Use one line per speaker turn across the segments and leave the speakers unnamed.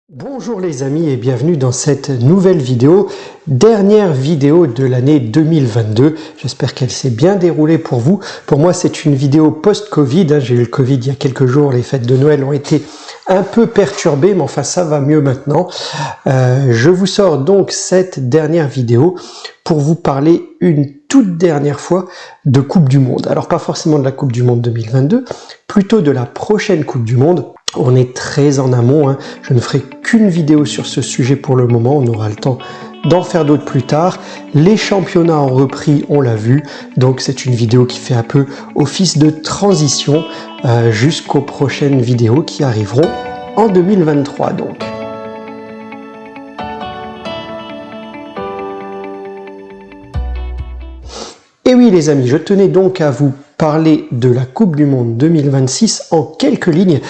Bonjour les amis et bienvenue dans cette nouvelle vidéo, dernière vidéo de l'année 2022. J'espère qu'elle s'est bien déroulée pour vous. Pour moi c'est une vidéo post-Covid, j'ai eu le Covid il y a quelques jours, les fêtes de Noël ont été un peu perturbées, mais enfin ça va mieux maintenant. Je vous sors donc cette dernière vidéo pour vous parler une toute dernière fois de Coupe du Monde. Alors pas forcément de la Coupe du Monde 2022, plutôt de la prochaine Coupe du Monde. On est très en amont, je ne ferai qu'une vidéo sur ce sujet pour le moment, on aura le temps d'en faire d'autres plus tard. Les championnats ont repris, on l'a vu, donc c'est une vidéo qui fait un peu office de transition jusqu'aux prochaines vidéos qui arriveront en 2023 donc. Et oui les amis, je tenais donc à vous parler de la Coupe du Monde 2026 en quelques lignes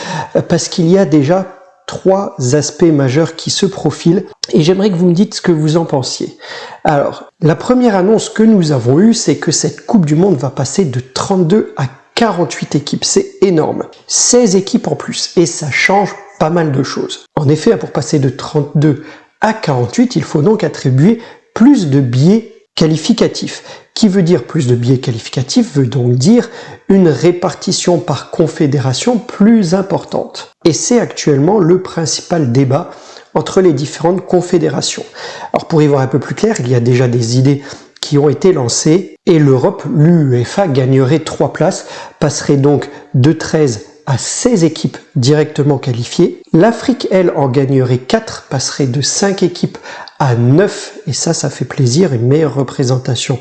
parce qu'il y a déjà 3 aspects majeurs qui se profilent et j'aimerais que vous me dites ce que vous en pensiez. Alors, la première annonce que nous avons eue, c'est que cette Coupe du Monde va passer de 32 à 48 équipes, c'est énorme. 16 équipes en plus et ça change pas mal de choses. En effet, pour passer de 32 à 48, il faut donc attribuer plus de billets qualificatifs. Qui veut dire plus de billets qualificatifs veut donc dire une répartition par confédération plus importante. Et c'est actuellement le principal débat entre les différentes confédérations. Alors pour y voir un peu plus clair, il y a déjà des idées qui ont été lancées et l'Europe, l'UEFA, gagnerait 3 places, passerait donc de 13 à 16 équipes directement qualifiées. L'Afrique, elle, en gagnerait 4, passerait de 5 équipes à 9, et ça fait plaisir, une meilleure représentation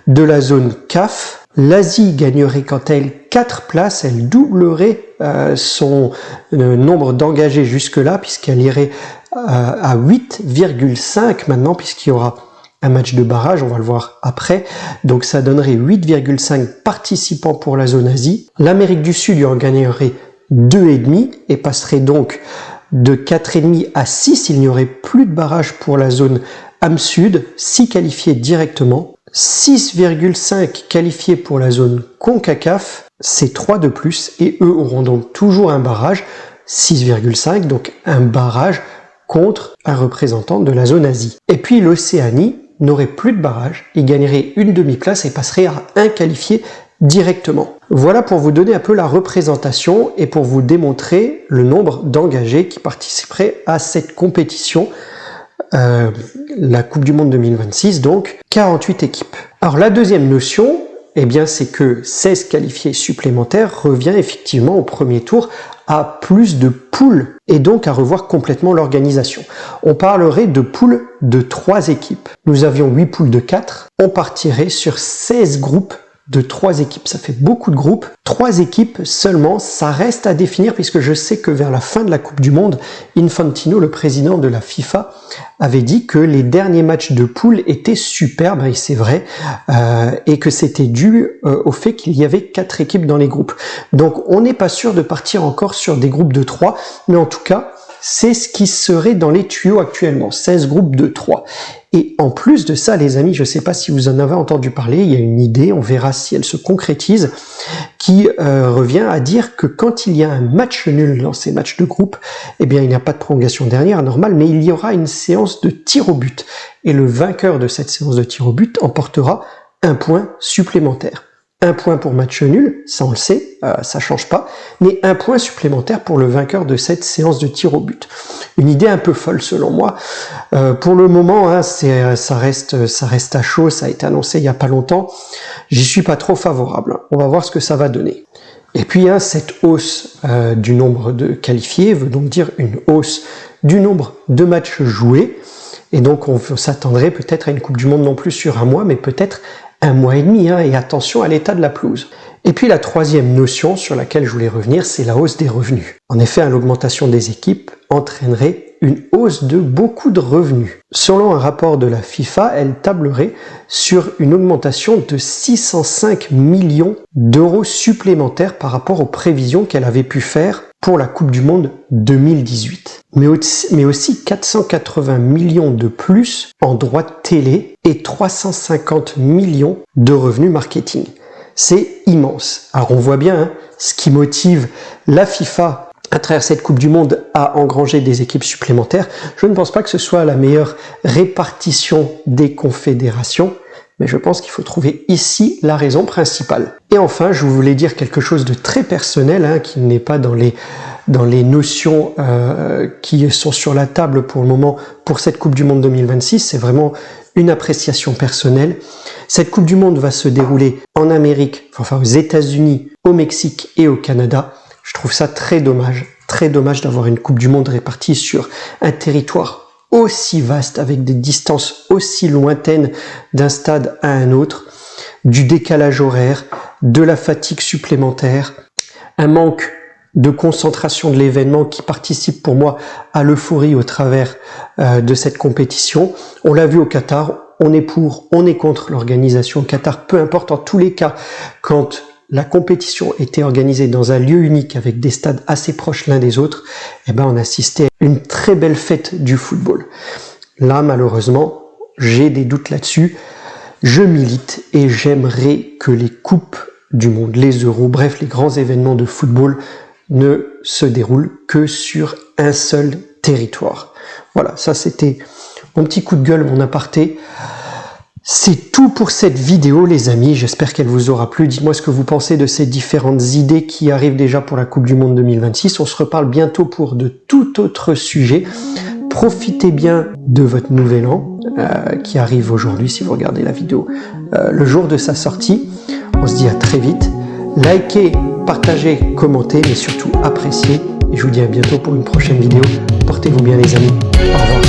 de la zone CAF. L'Asie gagnerait quant à elle 4 places, elle doublerait son nombre d'engagés jusque-là, puisqu'elle irait à 8,5 maintenant, puisqu'il y aura un match de barrage, on va le voir après, donc ça donnerait 8,5 participants pour la zone Asie. L'Amérique du Sud en gagnerait 2,5 et passerait donc de 4,5 à 6, il n'y aurait plus de barrage pour la zone AM Sud, 6 qualifiés directement, 6,5 qualifiés pour la zone CONCACAF, c'est 3 de plus, et eux auront donc toujours un barrage, 6,5, donc un barrage contre un représentant de la zone Asie. Et puis l'Océanie n'aurait plus de barrage, il gagnerait une demi-place et passerait à 1 qualifié directement. Voilà pour vous donner un peu la représentation et pour vous démontrer le nombre d'engagés qui participeraient à cette compétition, la Coupe du Monde 2026, donc 48 équipes. Alors la deuxième notion, eh bien, c'est que 16 qualifiés supplémentaires revient effectivement au premier tour à plus de poules et donc à revoir complètement l'organisation. On parlerait de poules de 3 équipes. Nous avions 8 poules de 4, on partirait sur 16 groupes de 3 équipes, ça fait beaucoup de groupes. 3 équipes seulement, ça reste à définir puisque je sais que vers la fin de la Coupe du Monde, Infantino, le président de la FIFA, avait dit que les derniers matchs de poule étaient superbes, et c'est vrai, et que c'était dû au fait qu'il y avait 4 équipes dans les groupes. Donc on n'est pas sûr de partir encore sur des groupes de 3, mais en tout cas, c'est ce qui serait dans les tuyaux actuellement, 16 groupes de 3. Et en plus de ça, les amis, je ne sais pas si vous en avez entendu parler, il y a une idée, on verra si elle se concrétise, qui revient à dire que quand il y a un match nul dans ces matchs de groupe, eh bien il n'y a pas de prolongation dernière, normal, mais il y aura une séance de tir au but. Et le vainqueur de cette séance de tir au but emportera un point supplémentaire. Un point pour match nul, ça on le sait, ça change pas, mais un point supplémentaire pour le vainqueur de cette séance de tir au but. Une idée un peu folle selon moi. Pour le moment, ça reste à chaud, ça a été annoncé il y a pas longtemps. J'y suis pas trop favorable. On va voir ce que ça va donner. Et puis cette hausse du nombre de qualifiés veut donc dire une hausse du nombre de matchs joués. Et donc on s'attendrait peut-être à une Coupe du Monde non plus sur un mois, mais peut-être 1 mois et demi, et attention à l'état de la pelouse. Et puis la troisième notion sur laquelle je voulais revenir, c'est la hausse des revenus. En effet, l'augmentation des équipes entraînerait une hausse de beaucoup de revenus. Selon un rapport de la FIFA, elle tablerait sur une augmentation de 605 millions d'euros supplémentaires par rapport aux prévisions qu'elle avait pu faire pour la Coupe du Monde 2018. Mais aussi 480 millions de plus en droits de télé et 350 millions de revenus marketing. C'est immense. Alors on voit bien ce qui motive la FIFA à travers cette Coupe du Monde à engranger des équipes supplémentaires. Je ne pense pas que ce soit la meilleure répartition des confédérations, mais je pense qu'il faut trouver ici la raison principale. Et enfin, je voulais dire quelque chose de très personnel, qui n'est pas dans les notions qui sont sur la table pour le moment pour cette Coupe du Monde 2026. C'est vraiment une appréciation personnelle. Cette Coupe du Monde va se dérouler en Amérique, enfin aux États-Unis, au Mexique et au Canada. Je trouve ça très dommage d'avoir une Coupe du Monde répartie sur un territoire aussi vaste, avec des distances aussi lointaines d'un stade à un autre, du décalage horaire, de la fatigue supplémentaire, un manque de concentration de l'événement qui participe pour moi à l'euphorie au travers de cette compétition. On l'a vu au Qatar, on est pour, on est contre l'organisation au Qatar, peu importe, en tous les cas, quand la compétition était organisée dans un lieu unique avec des stades assez proches l'un des autres, on assistait à une très belle fête du football. Là, malheureusement, j'ai des doutes là-dessus. Je milite et j'aimerais que les coupes du monde, les euros, bref, les grands événements de football ne se déroulent que sur un seul territoire. Voilà, ça c'était mon petit coup de gueule, mon aparté. C'est tout pour cette vidéo les amis, j'espère qu'elle vous aura plu. Dites-moi ce que vous pensez de ces différentes idées qui arrivent déjà pour la Coupe du Monde 2026. On se reparle bientôt pour de tout autre sujet. Profitez bien de votre nouvel an qui arrive aujourd'hui si vous regardez la vidéo le jour de sa sortie. On se dit à très vite. Likez, partagez, commentez, mais surtout appréciez. Et je vous dis à bientôt pour une prochaine vidéo. Portez-vous bien les amis. Au revoir.